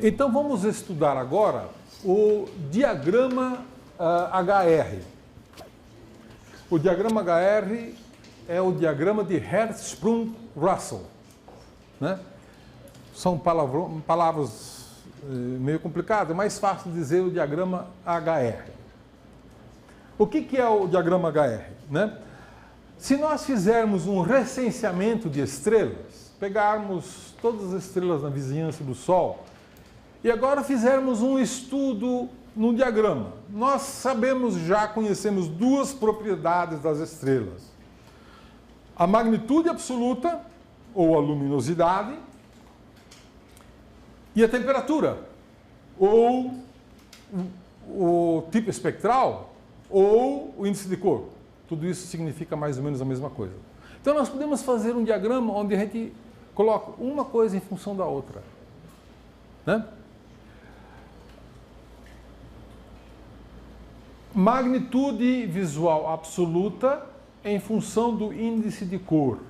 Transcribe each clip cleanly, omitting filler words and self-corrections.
Então vamos estudar agora o diagrama HR. O diagrama HR é o diagrama de Hertzsprung-Russell, né? São palavras meio complicadas, é mais fácil dizer o diagrama HR. O que é o diagrama HR, né? Se nós fizermos um recenseamento de estrelas, pegarmos todas as estrelas na vizinhança do Sol, e agora fizermos um estudo no diagrama, nós sabemos, já conhecemos duas propriedades das estrelas. A magnitude absoluta, ou a luminosidade, e a temperatura, ou o tipo espectral, ou o índice de cor. Tudo isso significa mais ou menos a mesma coisa. Então nós podemos fazer um diagrama onde a gente coloca uma coisa em função da outra, né? Magnitude visual absoluta em função do índice de cor.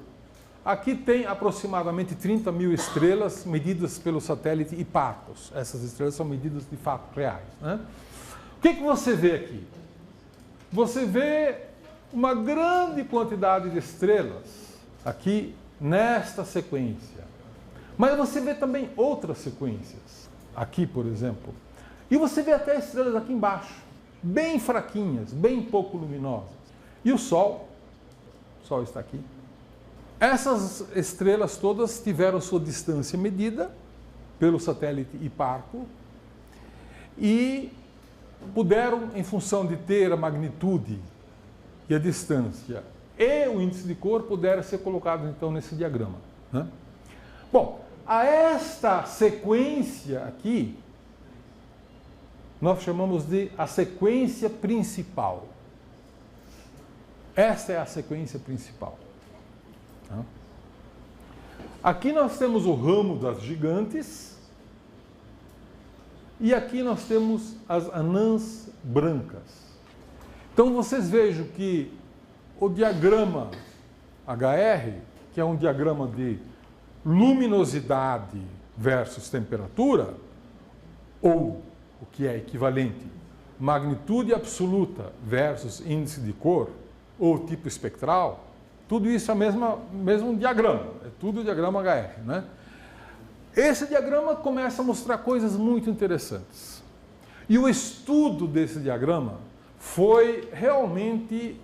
Aqui tem aproximadamente 30 mil estrelas medidas pelo satélite Hipparcos. Essas estrelas são medidas de fato reais, né? O que você vê aqui? Você vê uma grande quantidade de estrelas aqui nesta sequência. Mas você vê também outras sequências. Aqui, por exemplo. E você vê até estrelas aqui embaixo, bem fraquinhas, bem pouco luminosas. E o Sol está aqui. Essas estrelas todas tiveram sua distância medida pelo satélite Hipparcos e puderam, em função de ter a magnitude e a distância e o índice de cor, puderam ser colocados então nesse diagrama, né? Bom, a esta sequência aqui, nós chamamos de a sequência principal. Esta é a sequência principal. Aqui nós temos o ramo das gigantes e aqui nós temos as anãs brancas. Então vocês vejam que o diagrama HR, que é um diagrama de luminosidade versus temperatura, ou o que é equivalente, magnitude absoluta versus índice de cor, ou tipo espectral, tudo isso é o mesmo diagrama, é tudo diagrama HR, né? Esse diagrama começa a mostrar coisas muito interessantes. E o estudo desse diagrama foi realmente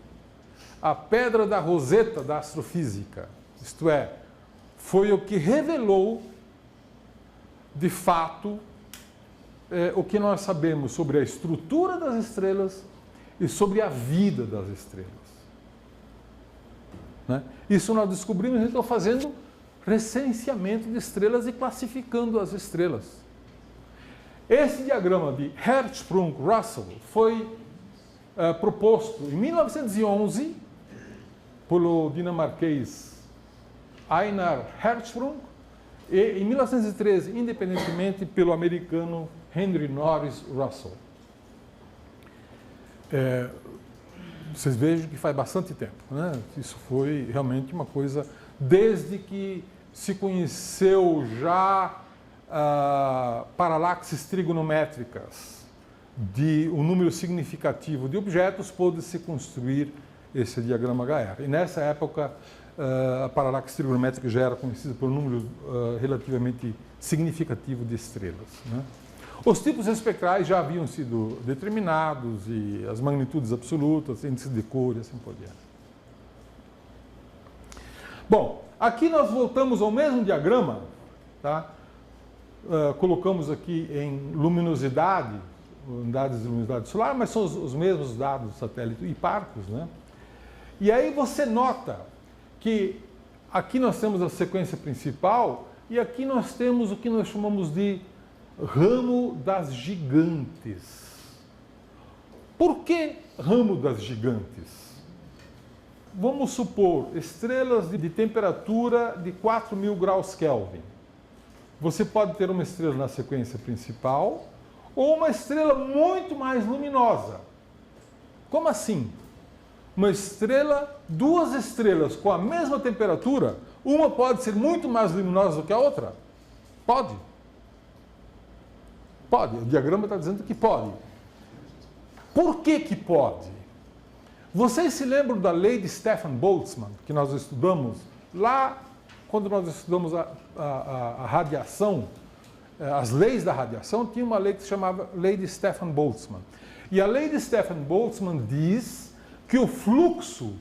a pedra da roseta da astrofísica. Isto é, foi o que revelou, de fato, o que nós sabemos sobre a estrutura das estrelas e sobre a vida das estrelas, né? Isso nós descobrimos então fazendo recenseamento de estrelas e classificando as estrelas. Esse diagrama de Hertzsprung-Russell foi proposto em 1911 pelo dinamarquês Einar Hertzsprung e em 1913, independentemente, pelo americano Henry Norris Russell. Vocês vejam que faz bastante tempo, né? Isso foi realmente uma coisa, desde que se conheceu já paralaxes trigonométricas de um número significativo de objetos, pôde-se construir esse diagrama HR. E nessa época, a paralaxe trigonométrica já era conhecida por um número relativamente significativo de estrelas, né? Os tipos espectrais já haviam sido determinados, e as magnitudes absolutas, índices de cor e assim por diante. Bom, aqui nós voltamos ao mesmo diagrama, tá? Colocamos aqui em luminosidade, unidades de luminosidade solar, mas são os mesmos dados do satélite Hipparcos, né? E aí você nota que aqui nós temos a sequência principal e aqui nós temos o que nós chamamos de ramo das gigantes. Por que ramo das gigantes? Vamos supor estrelas de temperatura de 4.000 graus Kelvin. Você pode ter uma estrela na sequência principal ou uma estrela muito mais luminosa. Como assim? Uma estrela, duas estrelas com a mesma temperatura, uma pode ser muito mais luminosa do que a outra? Pode. Pode, o diagrama está dizendo que pode. Por que que pode? Vocês se lembram da lei de Stefan Boltzmann, que nós estudamos lá quando nós estudamos a radiação, as leis da radiação? Tinha uma lei que se chamava lei de Stefan Boltzmann. E a lei de Stefan Boltzmann diz que o fluxo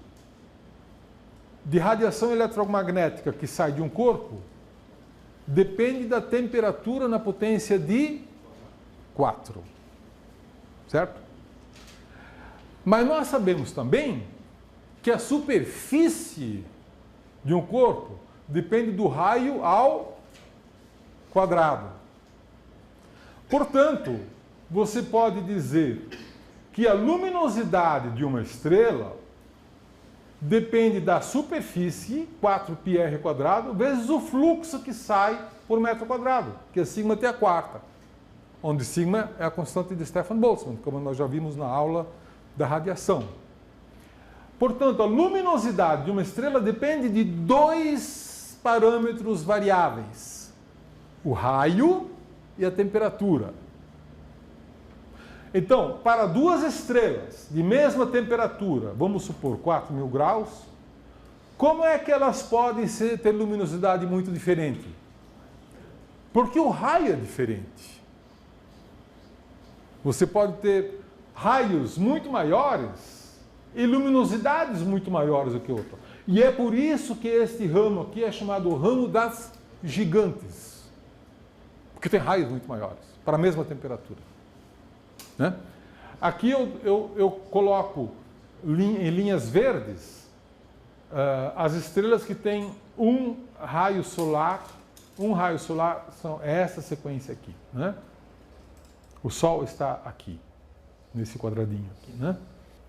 de radiação eletromagnética que sai de um corpo depende da temperatura na potência de 4. Certo? Mas nós sabemos também que a superfície de um corpo depende do raio ao quadrado. Portanto, você pode dizer que a luminosidade de uma estrela depende da superfície, 4πr², vezes o fluxo que sai por metro quadrado, que é sigma T², onde sigma é a constante de Stefan Boltzmann, como nós já vimos na aula da radiação. Portanto, a luminosidade de uma estrela depende de 2 parâmetros variáveis: o raio e a temperatura. Então, para 2 estrelas de mesma temperatura, vamos supor 4.000 graus, como é que elas podem ter luminosidade muito diferente? Porque o raio é diferente. Você pode ter raios muito maiores e luminosidades muito maiores do que o outro. E é por isso que este ramo aqui é chamado o ramo das gigantes. Porque tem raios muito maiores, para a mesma temperatura. Né? Aqui eu coloco em linhas verdes as estrelas que têm um raio solar. Um raio solar é essa sequência aqui. Né? O Sol está aqui, nesse quadradinho aqui. Né?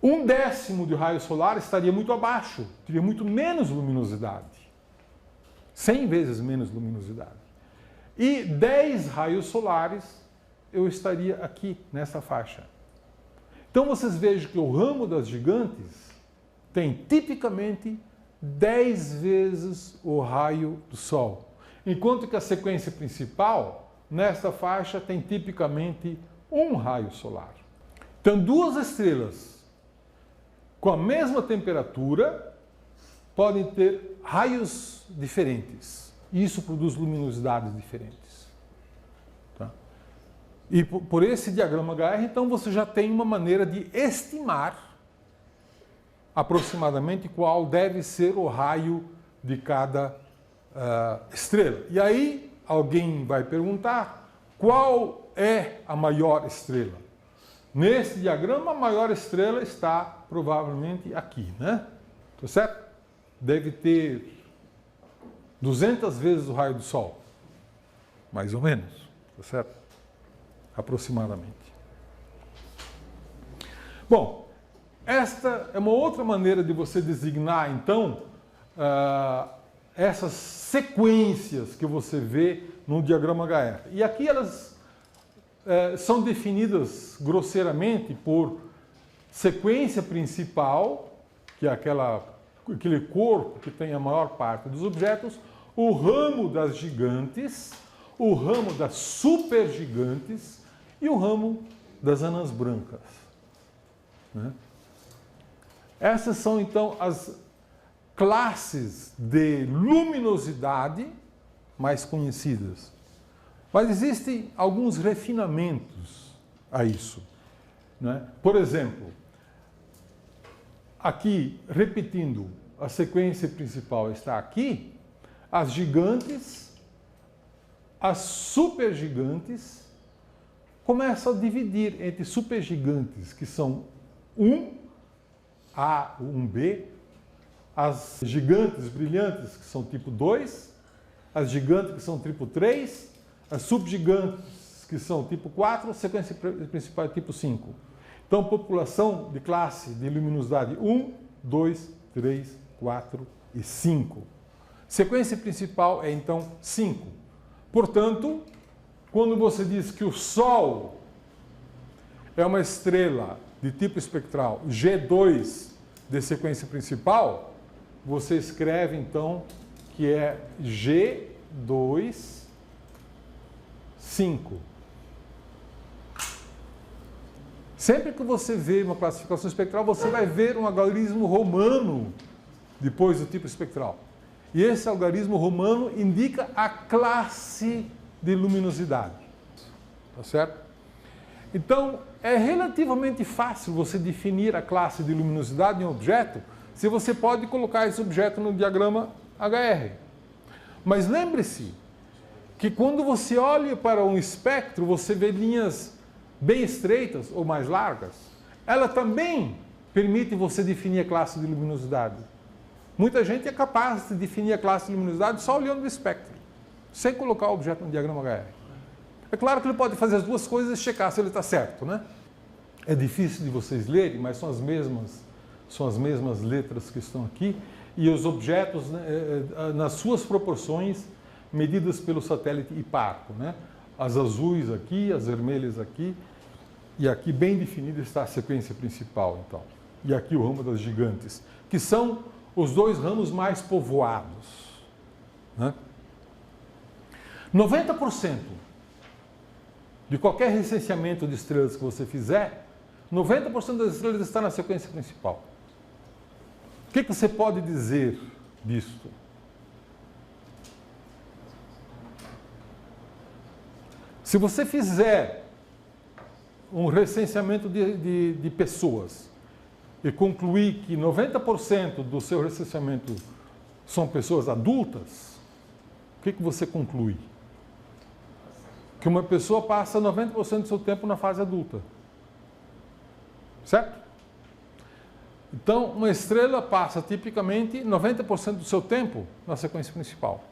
1/10 de raio solar estaria muito abaixo, teria muito menos luminosidade. 100 vezes menos luminosidade. E 10 raios solares eu estaria aqui, nessa faixa. Então vocês vejam que o ramo das gigantes tem tipicamente 10 vezes o raio do Sol. Enquanto que a sequência principal, nesta faixa, tem tipicamente 1 raio solar. Então, 2 estrelas com a mesma temperatura podem ter raios diferentes. Isso produz luminosidades diferentes. Tá? E por esse diagrama HR, então, você já tem uma maneira de estimar aproximadamente qual deve ser o raio de cada estrela. E aí, alguém vai perguntar qual é a maior estrela. Nesse diagrama, a maior estrela está provavelmente aqui, né? Tá certo? Deve ter 200 vezes o raio do Sol. Mais ou menos, tá certo? Aproximadamente. Bom, esta é uma outra maneira de você designar, então, essas sequências que você vê no diagrama HR. E aqui elas são definidas grosseiramente por sequência principal, que é aquele corpo que tem a maior parte dos objetos, o ramo das gigantes, o ramo das supergigantes e o ramo das anãs brancas. Né? Essas são, então, as classes de luminosidade mais conhecidas. Mas existem alguns refinamentos a isso. Né? Por exemplo, aqui, repetindo, a sequência principal está aqui, as gigantes, as supergigantes, começam a dividir entre supergigantes, que são 1A, 1B, as gigantes brilhantes, que são tipo 2, as gigantes que são tipo 3, as subgigantes que são tipo 4, a sequência principal é tipo 5. Então, população de classe de luminosidade 1, 2, 3, 4 e 5. Sequência principal é então 5. Portanto, quando você diz que o Sol é uma estrela de tipo espectral G2 de sequência principal, você escreve então que é G2, 5. Sempre que você vê uma classificação espectral, você vai ver um algarismo romano depois do tipo espectral. E esse algarismo romano indica a classe de luminosidade. Tá certo? Então, é relativamente fácil você definir a classe de luminosidade de um objeto se você pode colocar esse objeto no diagrama HR. Mas lembre-se que quando você olha para um espectro, você vê linhas bem estreitas ou mais largas. Ela também permite você definir a classe de luminosidade. Muita gente é capaz de definir a classe de luminosidade só olhando o espectro, sem colocar o objeto no diagrama HR. É claro que ele pode fazer as duas coisas e checar se ele está certo, né? É difícil de vocês lerem, mas são as mesmas letras que estão aqui, e os objetos, né, nas suas proporções medidas pelo satélite Hiparco, né? As azuis aqui, as vermelhas aqui, e aqui bem definida está a sequência principal, então. E aqui o ramo das gigantes, que são os dois ramos mais povoados, né? 90% de qualquer recenseamento de estrelas que você fizer, 90% das estrelas está na sequência principal. O que você pode dizer disto? Se você fizer um recenseamento de pessoas e concluir que 90% do seu recenseamento são pessoas adultas, o que você conclui? Que uma pessoa passa 90% do seu tempo na fase adulta. Certo? Então, uma estrela passa tipicamente 90% do seu tempo na sequência principal.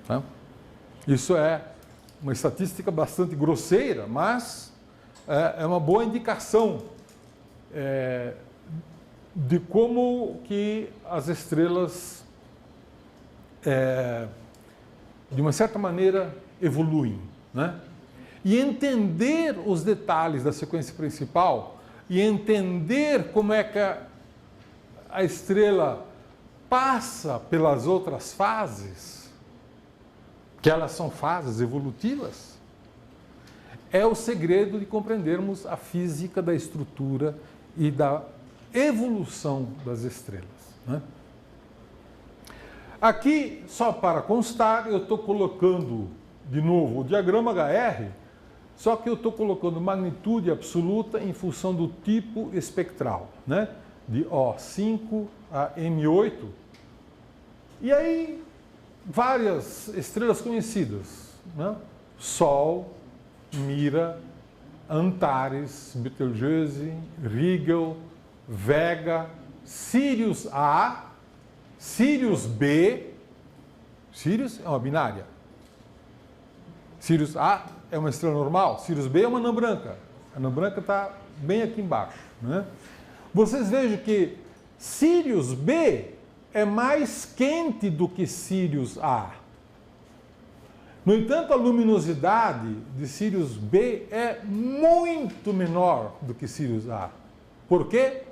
Tá? Isso é uma estatística bastante grosseira, mas é uma boa indicação de como que as estrelas, de uma certa maneira, evoluem, né? E entender os detalhes da sequência principal e entender como é que a estrela passa pelas outras fases, que elas são fases evolutivas, é o segredo de compreendermos a física da estrutura e da evolução das estrelas, né? Aqui, só para constar, eu estou colocando de novo o diagrama HR, só que eu estou colocando magnitude absoluta em função do tipo espectral, né? De O5 a M8. E aí, várias estrelas conhecidas, né? Sol, Mira, Antares, Betelgeuse, Rigel, Vega, Sirius A, Sirius B. Sirius é uma binária. Sirius A é uma estrela normal, Sirius B é uma anã branca. A anã branca está bem aqui embaixo, né? Vocês vejam que Sirius B é mais quente do que Sirius A. No entanto, a luminosidade de Sirius B é muito menor do que Sirius A. Por quê?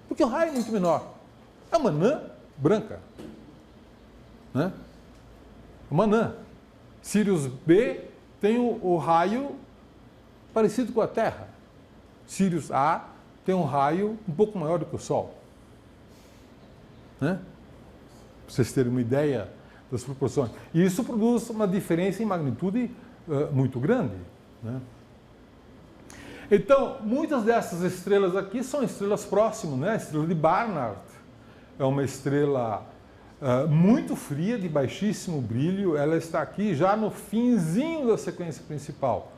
Porque o raio é muito menor. É uma anã branca, né? Uma anã. Sirius B tem o raio parecido com a Terra. Sirius A tem um raio um pouco maior do que o Sol, né? Para vocês terem uma ideia das proporções. E isso produz uma diferença em magnitude muito grande, né? Então, muitas dessas estrelas aqui são estrelas próximas, né? A estrela de Barnard é uma estrela muito fria, de baixíssimo brilho. Ela está aqui já no finzinho da sequência principal,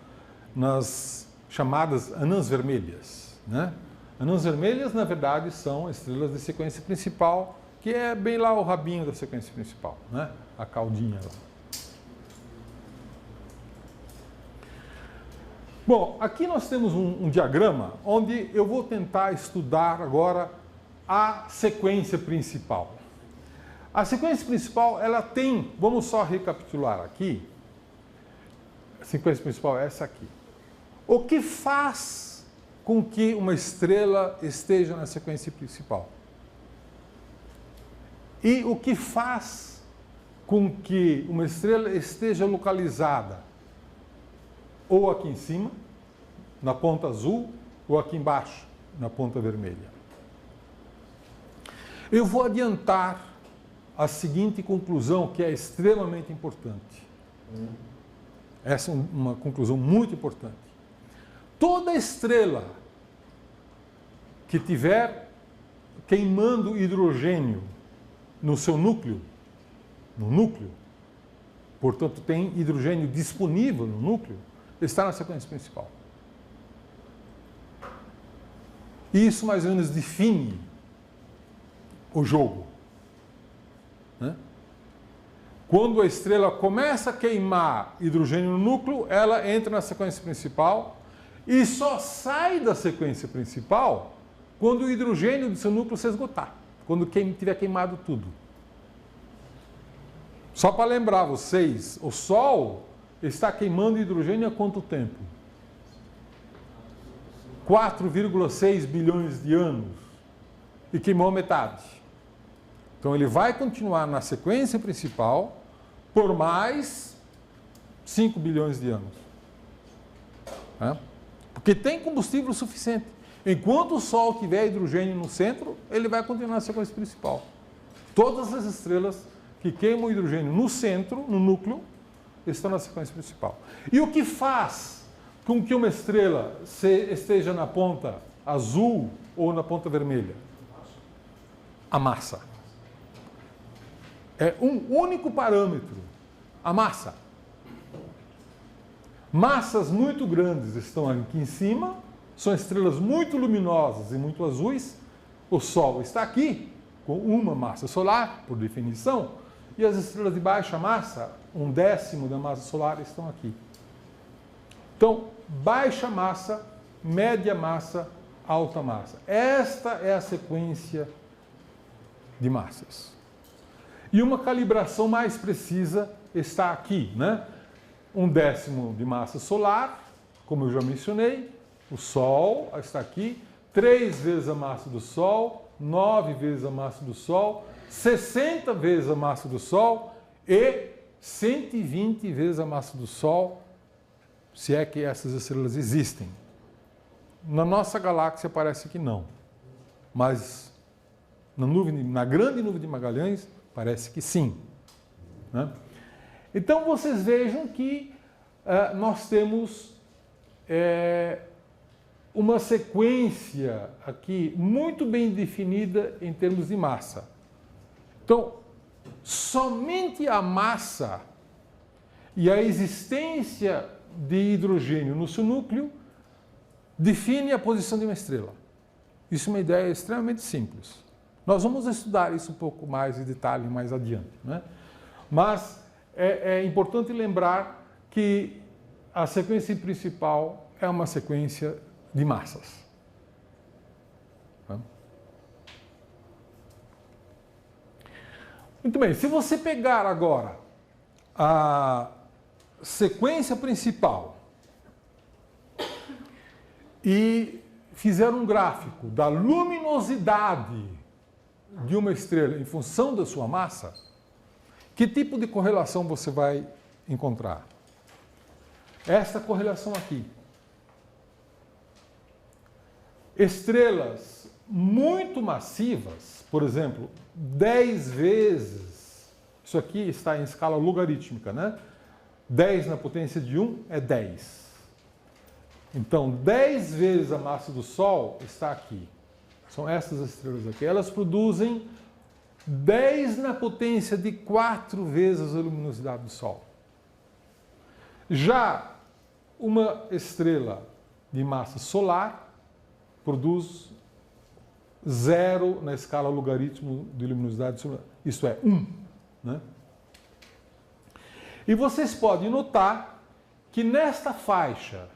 nas chamadas anãs vermelhas, né? Anãs vermelhas, na verdade, são estrelas de sequência principal, que é bem lá o rabinho da sequência principal, né? A caudinha lá. Bom, aqui nós temos um diagrama onde eu vou tentar estudar agora a sequência principal. A sequência principal, ela tem, vamos só recapitular aqui, a sequência principal é essa aqui. O que faz com que uma estrela esteja na sequência principal? E o que faz com que uma estrela esteja localizada ou aqui em cima, na ponta azul, ou aqui embaixo, na ponta vermelha. Eu vou adiantar a seguinte conclusão, que é extremamente importante. Essa é uma conclusão muito importante. Toda estrela que tiver queimando hidrogênio no seu núcleo, portanto tem hidrogênio disponível no núcleo, está na sequência principal. Isso mais ou menos define o jogo. Né? Quando a estrela começa a queimar hidrogênio no núcleo, ela entra na sequência principal e só sai da sequência principal quando o hidrogênio do seu núcleo se esgotar, quando tiver queimado tudo. Só para lembrar vocês, o Sol está queimando hidrogênio há quanto tempo? 4,6 bilhões de anos. E queimou metade. Então ele vai continuar na sequência principal por mais 5 bilhões de anos. Porque tem combustível suficiente. Enquanto o Sol tiver hidrogênio no centro, ele vai continuar na sequência principal. Todas as estrelas que queimam hidrogênio no centro, no núcleo, estão na sequência principal. E o que faz com que uma estrela esteja na ponta azul ou na ponta vermelha? A massa. É um único parâmetro, a massa. Massas muito grandes estão aqui em cima, são estrelas muito luminosas e muito azuis. O Sol está aqui, com uma massa solar, por definição, e as estrelas de baixa massa, 1/10 da massa solar, estão aqui. Então, baixa massa, média massa, alta massa. Esta é a sequência de massas. E uma calibração mais precisa está aqui, né? 1/10 de massa solar, como eu já mencionei, o Sol está aqui, 3 vezes a massa do Sol, 9 vezes a massa do Sol, 60 vezes a massa do Sol e 120 vezes a massa do Sol, se é que essas estrelas existem. Na nossa galáxia parece que não, mas na grande nuvem de Magalhães parece que sim. Né? Então vocês vejam que nós temos uma sequência aqui muito bem definida em termos de massa. Então, somente a massa e a existência de hidrogênio no seu núcleo define a posição de uma estrela. Isso é uma ideia extremamente simples. Nós vamos estudar isso um pouco mais em detalhe mais adiante. Né? Mas é importante lembrar que a sequência principal é uma sequência de massas. Muito bem, se você pegar agora a sequência principal e fizer um gráfico da luminosidade de uma estrela em função da sua massa, que tipo de correlação você vai encontrar? Essa correlação aqui. Estrelas muito massivas, por exemplo, 10 vezes, isso aqui está em escala logarítmica, né? 10 na potência de 1 é 10. Então, 10 vezes a massa do Sol está aqui. São essas estrelas aqui. Elas produzem 10 na potência de 4 vezes a luminosidade do Sol. Já uma estrela de massa solar produz 0 na escala logaritmo de luminosidade solar, isto é, 1. Né? E vocês podem notar que nesta faixa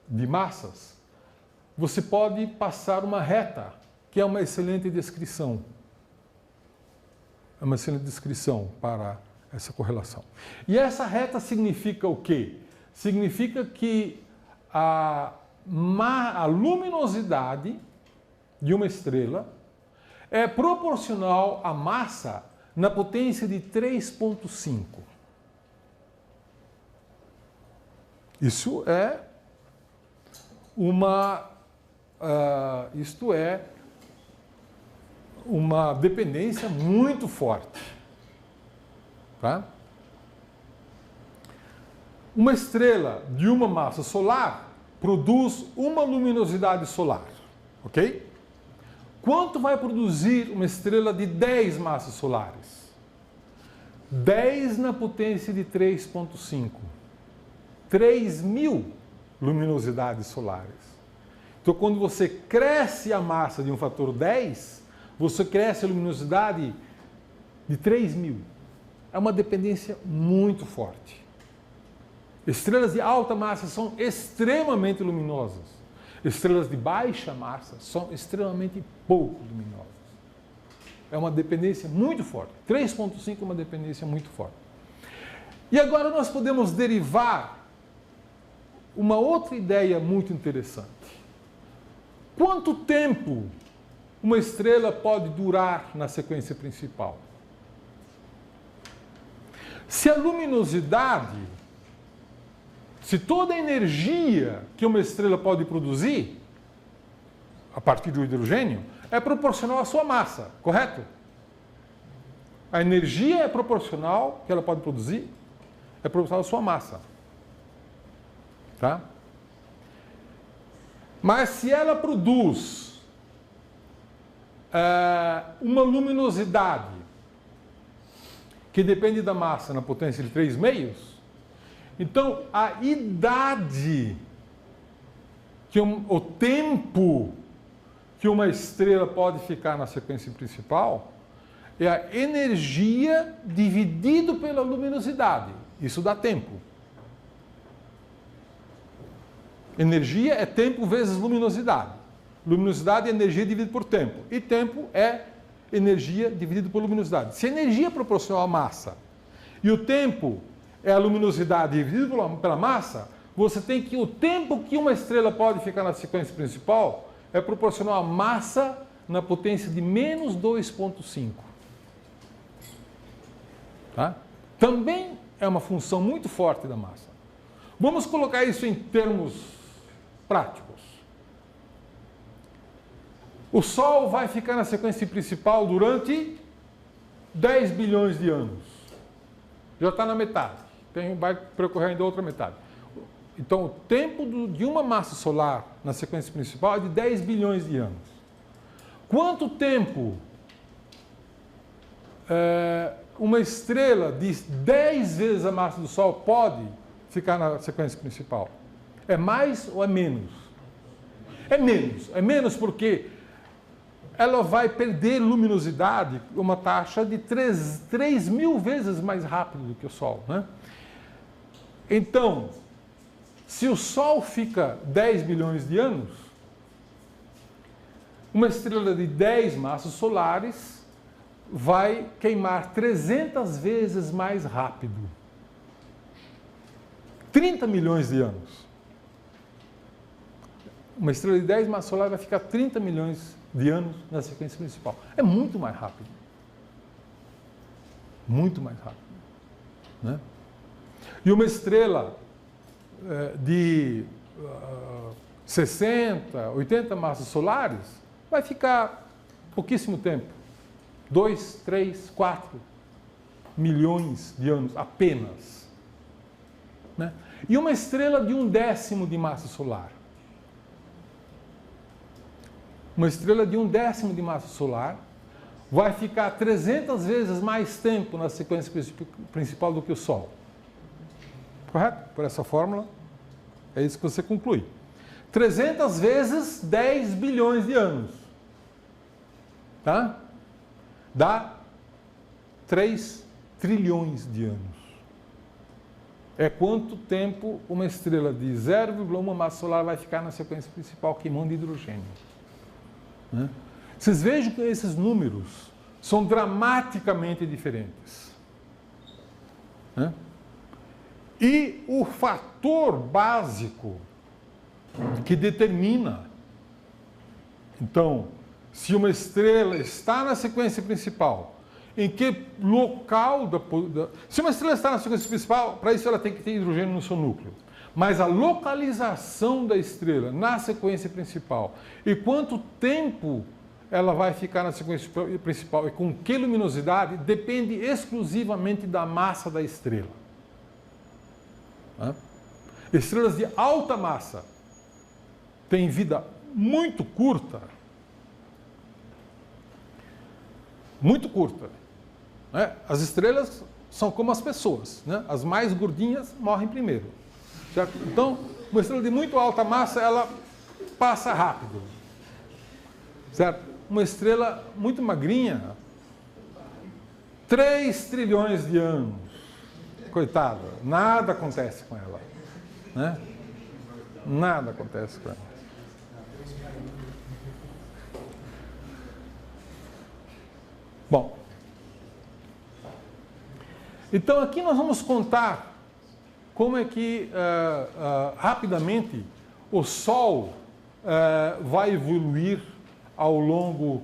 de massas, você pode passar uma reta, que é uma excelente descrição. É uma excelente descrição para essa correlação. E essa reta significa o quê? Significa que a luminosidade de uma estrela é proporcional à massa na potência de 3,5. Isso é uma dependência muito forte. Tá? Uma estrela de uma massa solar produz uma luminosidade solar, ok? Quanto vai produzir uma estrela de 10 massas solares? 10 na potência de 3,5. 3.000 luminosidades solares. Então, quando você cresce a massa de um fator 10, você cresce a luminosidade de 3.000. É uma dependência muito forte. Estrelas de alta massa são extremamente luminosas. Estrelas de baixa massa são extremamente pouco luminosas. É uma dependência muito forte. 3,5 é uma dependência muito forte. E agora nós podemos derivar uma outra ideia muito interessante. Quanto tempo uma estrela pode durar na sequência principal? Se a luminosidade, se toda a energia que uma estrela pode produzir, a partir do hidrogênio, é proporcional à sua massa, correto? A energia é proporcional que ela pode produzir, é proporcional à sua massa. Tá? Mas se ela produz uma luminosidade que depende da massa na potência de 3 meios, então a idade, o tempo que uma estrela pode ficar na sequência principal é a energia dividido pela luminosidade. Isso dá tempo. Energia é tempo vezes luminosidade. Luminosidade é energia dividida por tempo. E tempo é energia dividido por luminosidade. Se a energia é proporcional à massa e o tempo é a luminosidade dividida pela massa, você tem que o tempo que uma estrela pode ficar na sequência principal é proporcional à massa na potência de menos 2,5. Tá? Também é uma função muito forte da massa. Vamos colocar isso em termos práticos. O Sol vai ficar na sequência principal durante 10 bilhões de anos. Já está na metade. Vai percorrer ainda outra metade. Então, o tempo de uma massa solar na sequência principal é de 10 bilhões de anos. Quanto tempo uma estrela de 10 vezes a massa do Sol pode ficar na sequência principal? É mais ou é menos? É menos. É menos porque ela vai perder luminosidade uma taxa de 3.000 vezes mais rápido do que o Sol, né? Então, se o Sol fica 10 bilhões de anos, uma estrela de 10 massas solares vai queimar 300 vezes mais rápido. 30 milhões de anos. Uma estrela de 10 massas solares vai ficar 30 milhões de anos na sequência principal. É muito mais rápido. Muito mais rápido. Né? E uma estrela de 60, 80 massas solares vai ficar pouquíssimo tempo. 2, 3, 4 milhões de anos apenas. Né? E uma estrela de 1/10 de massa solar. Uma estrela de 1/10 de massa solar vai ficar 300 vezes mais tempo na sequência principal do que o Sol. Correto? Por essa fórmula, é isso que você conclui. 300 vezes 10 bilhões de anos. Tá? Dá 3 trilhões de anos. É quanto tempo uma estrela de 0,1 massa solar vai ficar na sequência principal queimando hidrogênio. Né? Vocês vejam que esses números são dramaticamente diferentes. Né? E o fator básico que determina, então, se uma estrela está na sequência principal, em que local se uma estrela está na sequência principal, para isso ela tem que ter hidrogênio no seu núcleo. Mas a localização da estrela na sequência principal e quanto tempo ela vai ficar na sequência principal e com que luminosidade depende exclusivamente da massa da estrela. Estrelas de alta massa têm vida muito curta. Muito curta. As estrelas são como as pessoas, né? As mais gordinhas morrem primeiro. Certo? Então, uma estrela de muito alta massa, ela passa rápido. Certo? Uma estrela muito magrinha, 3 trilhões de anos. Coitada, nada acontece com ela. Né? Nada acontece com ela. Bom, então aqui nós vamos contar como é que, rapidamente, o Sol vai evoluir ao longo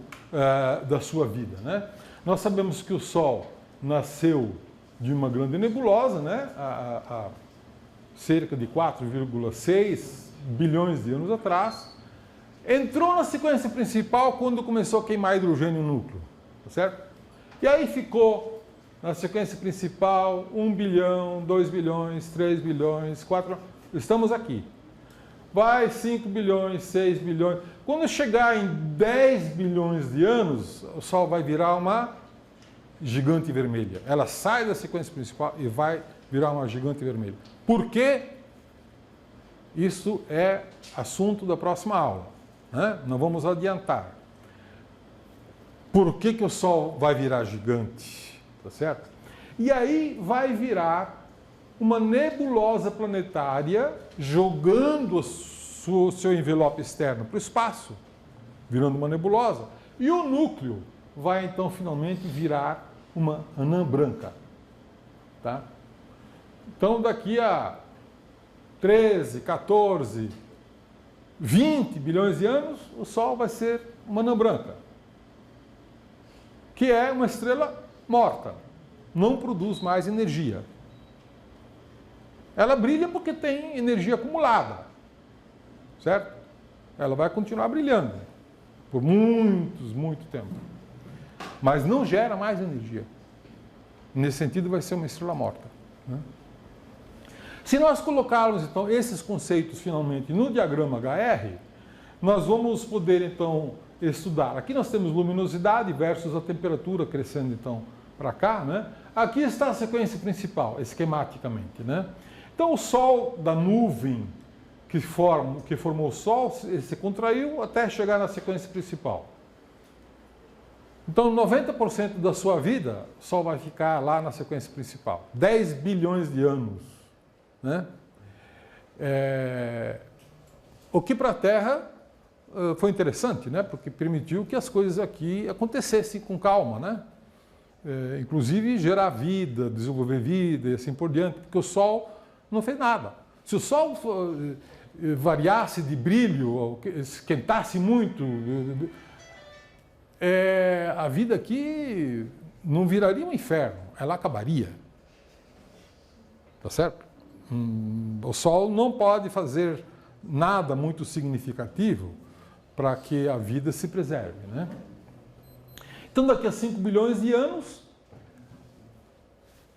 da sua vida, né? Nós sabemos que o Sol nasceu de uma grande nebulosa, né? Há cerca de 4,6 bilhões de anos atrás. Entrou na sequência principal quando começou a queimar hidrogênio no núcleo, tá certo? E aí ficou na sequência principal, 1 bilhão, 2 bilhões, 3 bilhões, 4... Estamos aqui. Vai 5 bilhões, 6 bilhões... Quando chegar em 10 bilhões de anos, o Sol vai virar uma gigante vermelha. Ela sai da sequência principal e vai virar uma gigante vermelha. Por quê? Isso é assunto da próxima aula, né? Não vamos adiantar. Por que que o Sol vai virar gigante? Tá certo? E aí vai virar uma nebulosa planetária jogando o seu envelope externo para o espaço, virando uma nebulosa. E o núcleo vai então finalmente virar uma anã branca. Tá? Então daqui a 13, 14, 20 bilhões de anos, o Sol vai ser uma anã branca, que é uma estrela morta, não produz mais energia. Ela brilha porque tem energia acumulada, certo? Ela vai continuar brilhando por muito tempo, mas não gera mais energia. Nesse sentido, vai ser uma estrela morta, né? Se nós colocarmos, então, esses conceitos, finalmente, no diagrama HR, nós vamos poder, então, estudar. Aqui nós temos luminosidade versus a temperatura crescendo, então, para cá, né? Aqui está a sequência principal, esquematicamente, né? Então, o Sol da nuvem que formou o Sol se contraiu até chegar na sequência principal. Então, 90% da sua vida, o Sol vai ficar lá na sequência principal. 10 bilhões de anos, né? O que para a Terra foi interessante, né? Porque permitiu que as coisas aqui acontecessem com calma, né? Inclusive gerar vida, desenvolver vida e assim por diante, porque o Sol não fez nada. Se o Sol variasse de brilho, ou esquentasse muito, a vida aqui não viraria um inferno, ela acabaria. Tá certo? O Sol não pode fazer nada muito significativo para que a vida se preserve, né? Então, daqui a 5 bilhões de anos,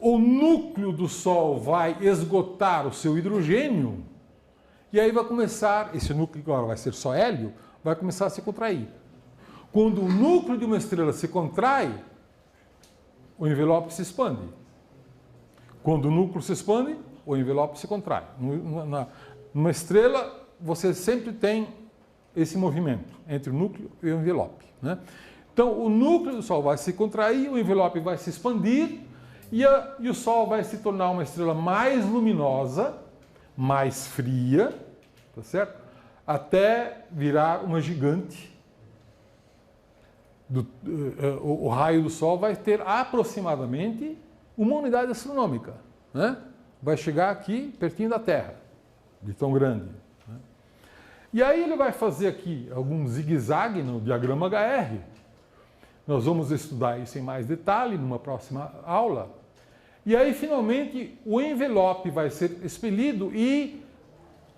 o núcleo do Sol vai esgotar o seu hidrogênio e aí vai começar, esse núcleo agora vai ser só hélio, vai começar a se contrair. Quando o núcleo de uma estrela se contrai, o envelope se expande. Quando o núcleo se expande, o envelope se contrai. Numa estrela, você sempre tem esse movimento entre o núcleo e o envelope, né? Então, o núcleo do Sol vai se contrair, o envelope vai se expandir e o Sol vai se tornar uma estrela mais luminosa, mais fria, tá certo? Até virar uma gigante. O raio do Sol vai ter aproximadamente uma unidade astronômica, né? Vai chegar aqui, pertinho da Terra, de tão grande, né? E aí ele vai fazer aqui algum zigue-zague no diagrama HR. Nós vamos estudar isso em mais detalhe numa próxima aula. E aí, finalmente, o envelope vai ser expelido e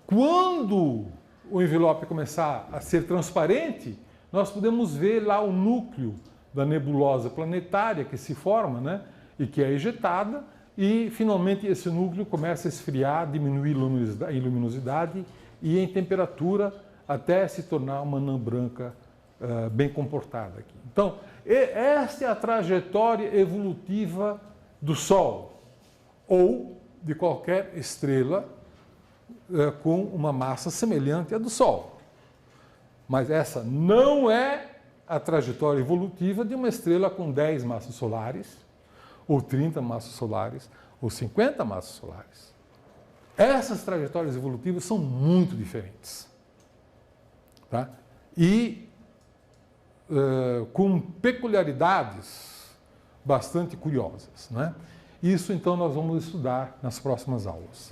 Quando o envelope começar a ser transparente, nós podemos ver lá o núcleo da nebulosa planetária que se forma, né, e que é ejetada, e finalmente esse núcleo começa a esfriar, diminuir em luminosidade e em temperatura até se tornar uma anã branca bem comportada aqui. Então, esta é a trajetória evolutiva do Sol, ou de qualquer estrela com uma massa semelhante à do Sol. Mas essa não é a trajetória evolutiva de uma estrela com 10 massas solares, ou 30 massas solares, ou 50 massas solares. Essas trajetórias evolutivas são muito diferentes. Tá? E com peculiaridades bastante curiosas, né? Isso, então, nós vamos estudar nas próximas aulas.